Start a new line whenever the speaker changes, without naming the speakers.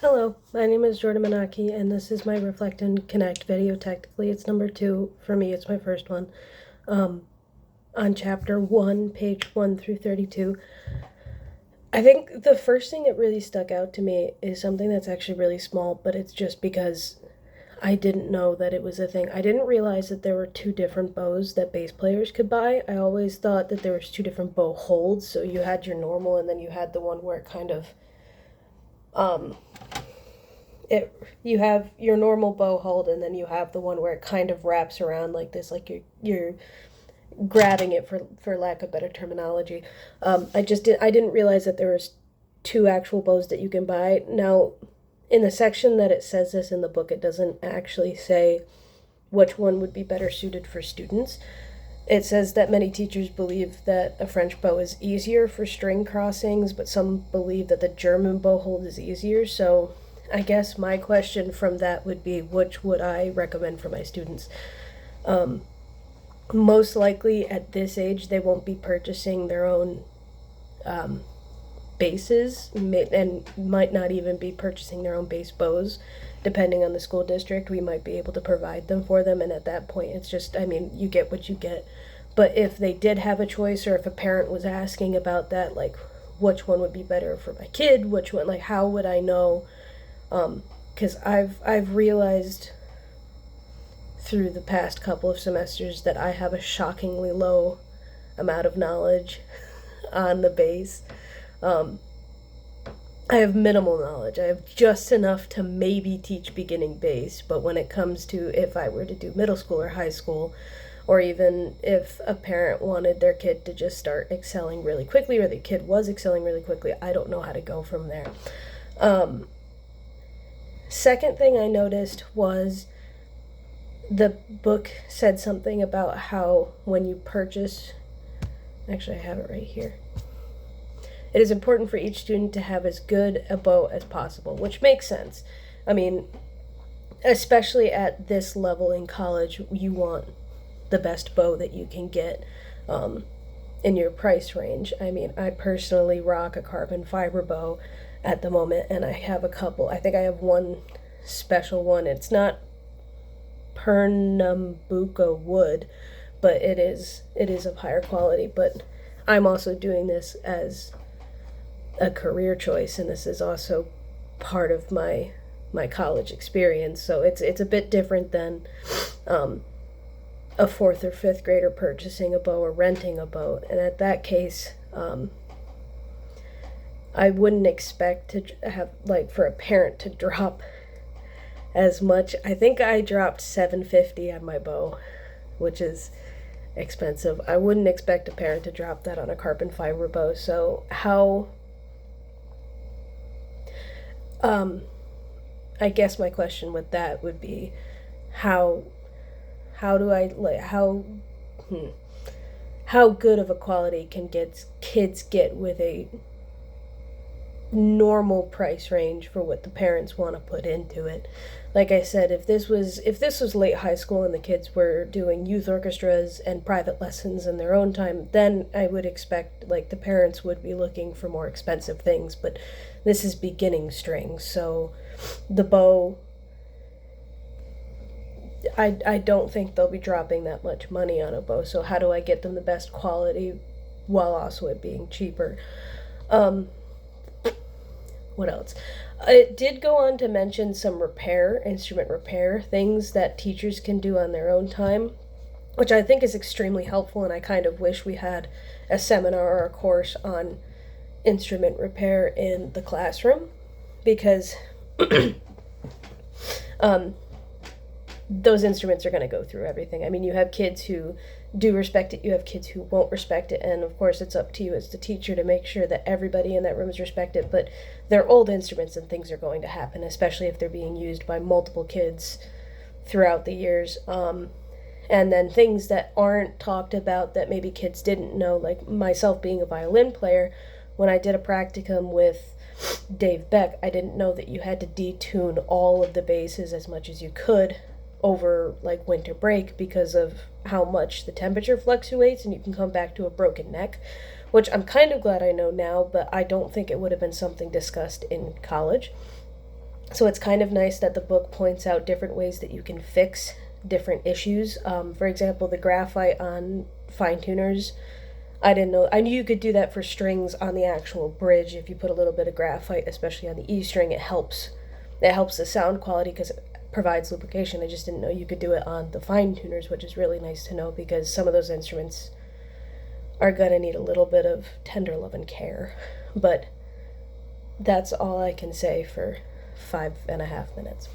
Hello, my name is Jordan Manaki, and this is my Reflect and Connect video. Technically, it's number 2. For me, it's my first one. On chapter 1, page 1 through 32. I think the first thing that really stuck out to me is something that's actually really small, but it's just because I didn't know that it was a thing. I didn't realize that there were two different bows that bass players could buy. I always thought that there was two different bow holds, so you had your normal and then you had the one where it kind of um you have your normal bow hold and then you have the one where it kind of wraps around like this, like you're grabbing it, for lack of better terminology. I didn't realize that there was two actual bows that you can buy. Now, in the section that it says this in the book, it doesn't actually say which one would be better suited for students. It says that many teachers believe that a French bow is easier for string crossings, but some believe that the German bow hold is easier. So I guess my question from that would be, which would I recommend for my students? Most likely at this age, they won't be purchasing their own bases and might not even be purchasing their own base bows. Depending on the school district, we might be able to provide them for them, and at that point it's just, you get what you get. But if they did have a choice, or if a parent was asking about that, like which one would be better for my kid, which one, like how would I know? Because I've realized through the past couple of semesters that I have a shockingly low amount of knowledge on the bass. I have minimal knowledge. I have just enough to maybe teach beginning bass, but when it comes to if I were to do middle school or high school, or even if a parent wanted their kid to just start excelling really quickly, or the kid was excelling really quickly, I don't know how to go from there. Second thing I noticed was the book said something about how when you purchase, actually I have it right here, it is important for each student to have as good a bow as possible, which makes sense. I mean, especially at this level in college, you want the best bow that you can get in your price range. I mean, I personally rock a carbon fiber bow at the moment, and I have a couple. I think I have one special one. It's not Pernambuco wood, but it is of higher quality. But I'm also doing this as a career choice, and this is also part of my college experience. So it's a bit different than a fourth or fifth grader purchasing a bow or renting a bow. And at that case, I wouldn't expect to have, like, for a parent to drop as much. I think I dropped $750 on my bow, which is expensive. I wouldn't expect a parent to drop that on a carbon fiber bow. So I guess my question with that would be, how do I, like, how good of a quality can kids get with a normal price range for what the parents want to put into it? Like I said, if this was late high school and the kids were doing youth orchestras and private lessons in their own time, then I would expect, like, the parents would be looking for more expensive things. But this is beginning strings, so the bow, I don't think they'll be dropping that much money on a bow. So how do I get them the best quality while also it being cheaper? What else? It did go on to mention some instrument repair things that teachers can do on their own time, which I think is extremely helpful, and I kind of wish we had a seminar or a course on instrument repair in the classroom, because those instruments are going to go through everything. I mean, you have kids who do respect it, you have kids who won't respect it, and of course it's up to you as the teacher to make sure that everybody in that room is respected. But they're old instruments and things are going to happen, especially if they're being used by multiple kids throughout the years. And then things that aren't talked about that maybe kids didn't know, like myself being a violin player, when I did a practicum with Dave Beck, I didn't know that you had to detune all of the basses as much as you could over, like, winter break, because of how much the temperature fluctuates and you can come back to a broken neck, which I'm kind of glad I know now, but I don't think it would have been something discussed in college. So it's kind of nice that the book points out different ways that you can fix different issues. For example, the graphite on fine tuners, I didn't know. I knew you could do that for strings on the actual bridge. If you put a little bit of graphite, especially on the E string, it helps. It helps the sound quality because it provides lubrication. I just didn't know you could do it on the fine tuners, which is really nice to know because some of those instruments are gonna need a little bit of tender love and care. But that's all I can say for 5.5 minutes.